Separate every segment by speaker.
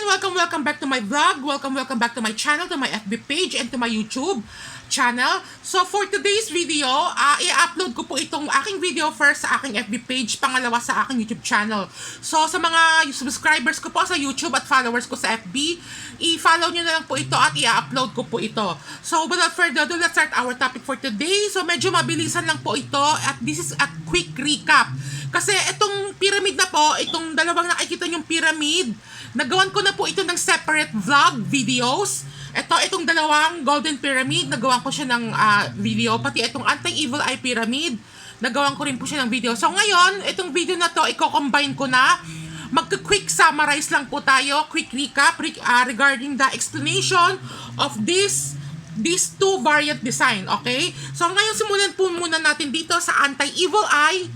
Speaker 1: welcome back to my vlog. Welcome back to my channel, to my FB page, and to my YouTube channel. So for today's video, i-upload ko po itong aking video first sa aking FB page, pangalawa sa aking YouTube channel. So sa mga subscribers ko po sa YouTube at followers ko sa FB, i-follow nyo na lang po ito at i-upload ko po ito. So without further ado, let's start our topic for today. So medyo mabilisan lang po ito at this is a quick recap. Kasi itong pyramid na po, itong dalawang nakikita nyong pyramid, nagawan ko na po ito ng separate vlog videos. Itong dalawang golden pyramid, nagawan ko siya ng video. Pati itong anti-evil eye pyramid, nagawan ko rin po siya ng video. So ngayon, itong video na to, i-combine ko na. Magka-quick summarize lang po tayo, quick recap regarding the explanation of these two variant design, okay? So ngayon simulan po muna natin dito sa anti-evil eye,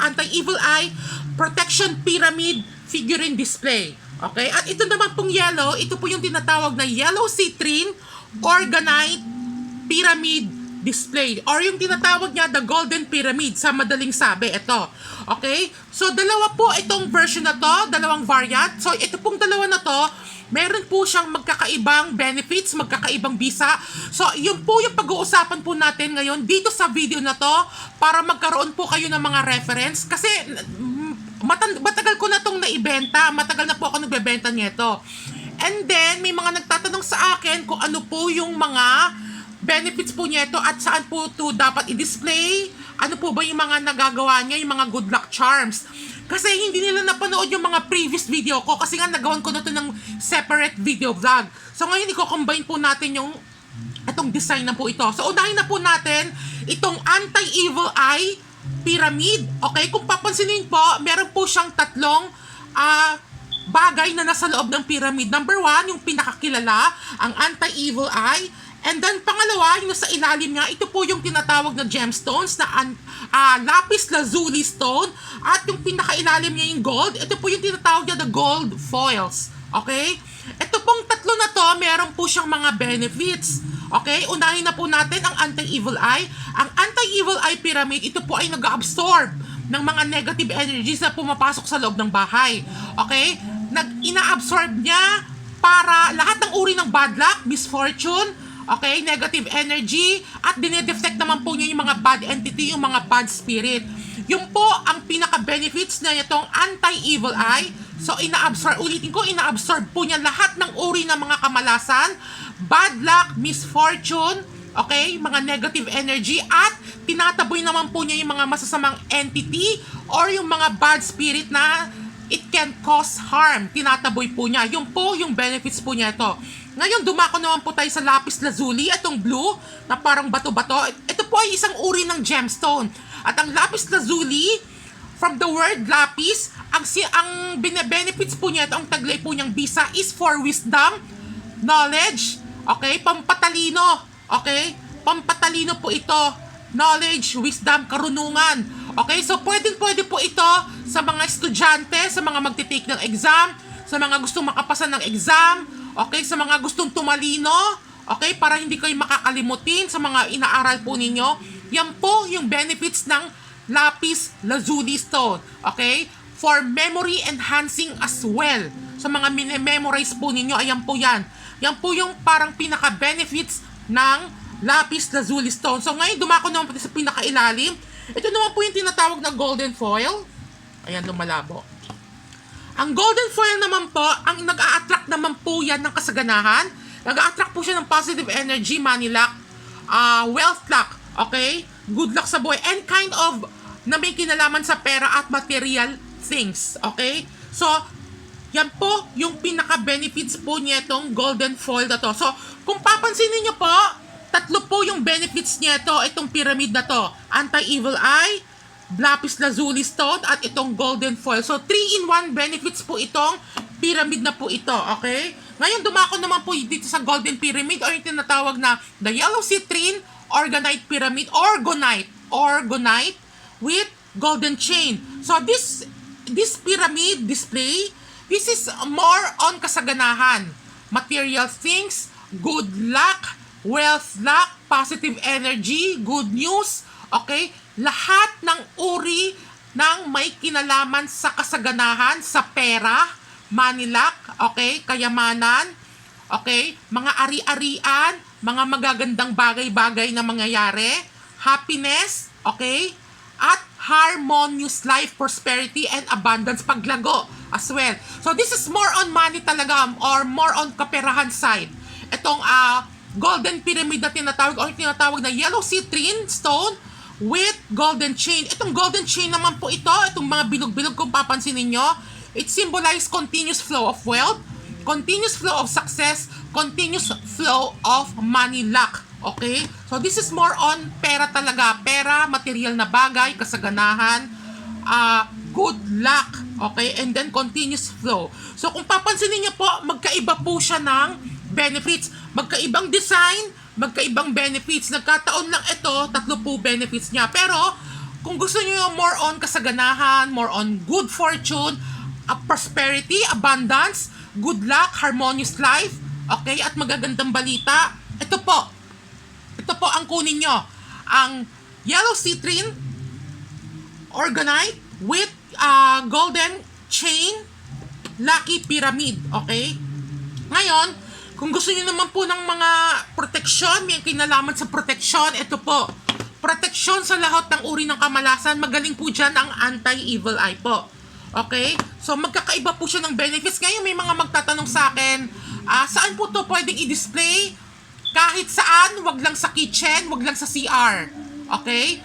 Speaker 1: anti-evil eye protection pyramid figurine display. Okay? At ito naman pong yellow, ito po yung tinatawag na yellow citrine organite pyramid display, or yung tinatawag niya the golden pyramid sa madaling sabi. Ito. Okay? So dalawa po itong version na to, dalawang variant. So ito pong dalawa na to, meron po siyang magkakaibang benefits, magkakaibang bisa. So, yun po yung pag-uusapan po natin ngayon dito sa video na to para magkaroon po kayo ng mga reference. Kasi, matagal ko na itong naibenta. Matagal na po ako nagbebenta nito. And then, may mga nagtatanong sa akin kung ano po yung mga benefits po nito at saan po ito dapat i-display. Ano po ba yung mga nagagawa niya, yung mga good luck charms. Kasi hindi nila napanood yung mga previous video ko kasi nga nagawan ko na ito ng separate video vlog. So ngayon i-combine po natin yung itong design na po ito. So unahin na po natin itong anti-evil eye pyramid. Okay, kung papansinin po, meron po siyang tatlong bagay na nasa loob ng pyramid. Number 1, yung pinakakilala, ang anti-evil eye. And then, pangalawa, yung sa ilalim nga, ito po yung tinatawag na gemstones na lapis lazuli stone. At yung pinakailalim niya yung gold, ito po yung tinatawag niya the gold foils. Okay? Ito pong tatlo na to, meron po siyang mga benefits. Okay? Unahin na po natin ang anti-evil eye. Ang anti-evil eye pyramid, ito po ay nag-absorb ng mga negative energies na pumapasok sa loob ng bahay. Okay? Ina-absorb niya para lahat ng uri ng bad luck, misfortune, okay, negative energy, at dinedetect naman po niya yung mga bad entity, yung mga bad spirit. Yung po ang pinaka-benefits na itong anti-evil eye. So, ulitin ko, ina-absorb po niya lahat ng uri ng mga kamalasan, bad luck, misfortune, okay, mga negative energy, at tinataboy naman po niya yung mga masasamang entity or yung mga bad spirit na it can cause harm. Tinataboy po niya. Yung po, yung benefits po niya ito. Ngayon, dumako naman po tayo sa lapis lazuli, itong blue, na parang bato-bato. Ito po ay isang uri ng gemstone. At ang lapis lazuli, from the word lapis, ang benefits po niya, ang taglay po niyang bisa is for wisdom, knowledge, okay, pampatalino, okay, pampatalino po ito, knowledge, wisdom, karunungan. Okay, so pwede po ito sa mga estudyante, sa mga magtitake ng exam, sa mga gustong makapasa ng exam, okay, sa mga gustong tumalino, okay, para hindi kayo makakalimutin sa mga inaaral po ninyo. Yan po yung benefits ng lapis lazuli stone, okay, for memory enhancing as well. Sa mga memorize po ninyo, ayan po yan. Yan po yung parang pinaka-benefits ng lapis lazuli stone. So ngayon, dumako naman po sa pinakailalim. Ito naman po yung tinatawag na golden foil. Ayan, lumalabo. Ang golden foil naman po, ang nag-a-attract naman po yan ng kasaganahan. Nag-a-attract po siya ng positive energy, money luck, wealth luck, okay? Good luck sa buhay, and kind of na may kinalaman sa pera at material things, okay? So, yan po yung pinaka-benefits po niya itong golden foil na to. So, kung papansinin nyo po, tatlo po yung benefits niya itong pyramid na to. Anti-evil eye, lapis lazuli stone, at itong golden foil. So, 3-in-1 benefits po itong pyramid na po ito, okay? Ngayon, dumako naman po dito sa golden pyramid, or yung tinatawag na the yellow citrine organite pyramid, orgonite with golden chain. So, this pyramid display, this is more on kasaganahan, material things, good luck, wealth luck, positive energy, good news, okay? Lahat ng uri ng may kinalaman sa kasaganahan, sa pera, money luck, okay, kayamanan, okay, mga ari-arian, mga magagandang bagay-bagay na mangyayari, happiness, okay, at harmonious life, prosperity, and abundance, paglago as well. So this is more on money talaga or more on kaperahan side. Itong golden pyramid na tinatawag or tinatawag na yellow citrine stone with golden chain. Itong golden chain naman po ito, itong mga bilog-bilog kung papansin ninyo, it symbolizes continuous flow of wealth, continuous flow of success, continuous flow of money luck. Okay? So this is more on pera talaga. Pera, material na bagay, kasaganahan, good luck. Okay? And then continuous flow. So kung papansin niyo po, magkaiba po siya ng benefits. Magkaibang design, magkaibang benefits. Nagkataon lang ito, 3 po benefits niya. Pero kung gusto niyo more on kasaganahan, more on good fortune, prosperity, abundance, good luck, harmonious life, okay, at magagandang balita, ito po ang kunin nyo. Ang yellow citrine organite with golden chain lucky pyramid. Okay? Ngayon, kung gusto nyo naman po ng mga protection, may kinalaman sa protection, ito po. Protection sa lahat ng uri ng kamalasan. Magaling po dyan ang anti-evil eye po. Okay? So, magkakaiba po siya ng benefits. Ngayon, may mga magtatanong sa akin, saan po to pwedeng i-display? Kahit saan, wag lang sa kitchen, wag lang sa CR. Okay?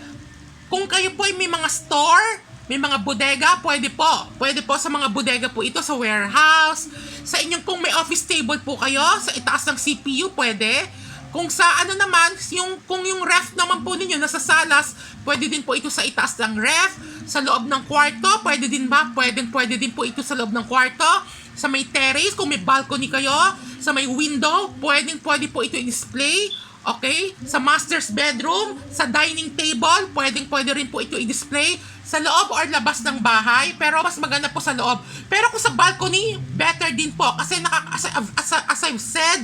Speaker 1: Kung kayo po ay may mga store, may mga bodega, pwede po. Pwede po sa mga bodega po ito, sa warehouse. Sa inyong, kung may office table po kayo, sa itaas ng CPU, pwede. Kung sa ano naman, kung yung ref naman po ninyo nasa salas, pwede din po ito sa itaas ng ref. Sa loob ng kwarto, pwede din ba? Pwede din po ito sa loob ng kwarto. Sa may terrace, kung may balcony kayo, sa may window, pwede po ito i-display. Okay? Sa master's bedroom, sa dining table, pwede rin po ito i-display. Sa loob or labas ng bahay, pero mas maganda po sa loob. Pero kung sa balcony, better din po. Kasi as I've said,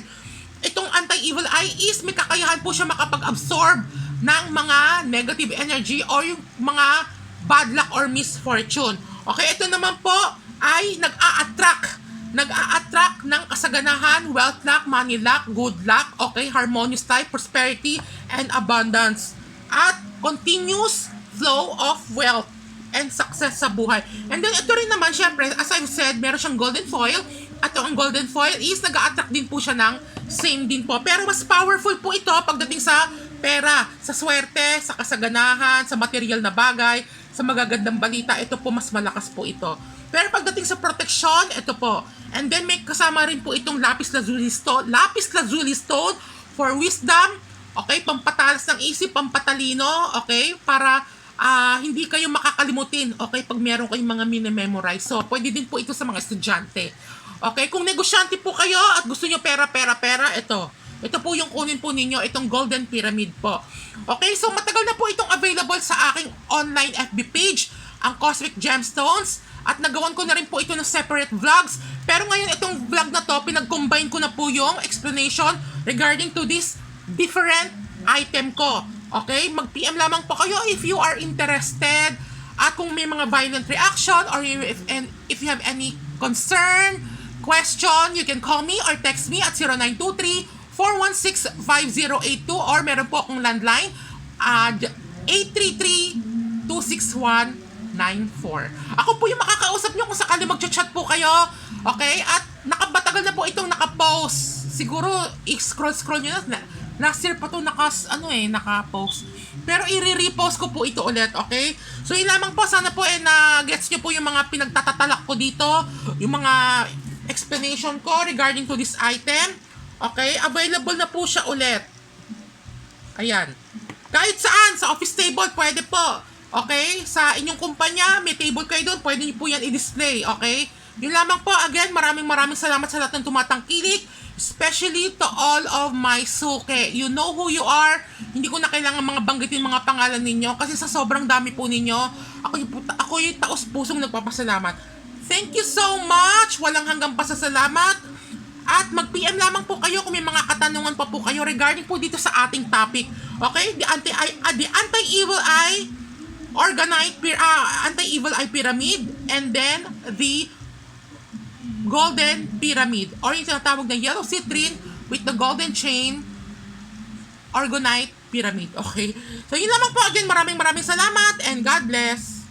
Speaker 1: itong anti-evil eye is may kakayahan po siya makapag-absorb ng mga negative energy or yung mga bad luck or misfortune. Okay, ito naman po ay nag-a-attract ng kasaganahan, wealth luck, money luck, good luck, okay, harmonious life, prosperity, and abundance. At continuous flow of wealth and success sa buhay. And then ito rin naman, syempre, as I've said, meron siyang golden foil. At ang golden foil is nag-a-attract din po siya ng same din po. Pero mas powerful po ito pagdating sa pera, sa swerte, sa kasaganahan, sa material na bagay, sa magagandang balita. Ito po, mas malakas po ito. Pero pagdating sa protection, ito po. And then may kasama rin po itong lapis lazuli stone. Lapis lazuli stone for wisdom, okay, pampatalas ng isip, pampatalino, okay, para hindi kayo makakalimutin, okay, pag meron kayong mga mini-memorize. So, pwede din po ito sa mga estudyante. Okay, kung negosyante po kayo at gusto nyo pera, ito po yung kunin po ninyo, itong golden pyramid po. Okay, so matagal na po itong available sa aking online FB page, ang Cosmic Gemstones, at nagawan ko na rin po ito ng separate vlogs. Pero ngayon itong vlog na to, pinag-combine ko na po yung explanation regarding to this different item ko. Okay, mag-PM lamang po kayo if you are interested, at kung may mga violent reaction or if you have any concern, question, you can call me or text me at 0923-416-5082 or meron po akong landline at 833-261-94. Ako po yung makakausap nyo kung sakali mag-chat po kayo. Okay? At nakabatagal na po itong nakapost. Siguro, i-scroll nyo na. Last year pa ito naka-post. Pero i-repost ko po ito ulit, okay? So, yun lamang po. Sana po na-gets nyo po yung mga pinagtatatalak ko dito. Yung mga explanation ko regarding to this item. Okay? Available na po siya ulit. Ayan. Kahit saan, sa office table, pwede po. Okay? Sa inyong kumpanya, may table kayo doon, pwede nyo po yan i-display. Okay? Yun lamang po. Again, maraming salamat sa lahat ng tumatangkilik. Especially to all of my suke. You know who you are. Hindi ko na kailangan mga banggitin mga pangalan ninyo kasi sa sobrang dami po ninyo, ako yung taos-pusong nagpapasalamat. Thank you so much. Walang hanggang pasasalamat. At mag-PM lamang po kayo kung may mga katanungan pa po kayo regarding po dito sa ating topic. Okay? The anti-evil eye anti-evil eye pyramid, and then the golden pyramid or yung tinatawag na yellow citrine with the golden chain Orgonite pyramid. Okay? So, yun lamang po. Again, maraming salamat and God bless.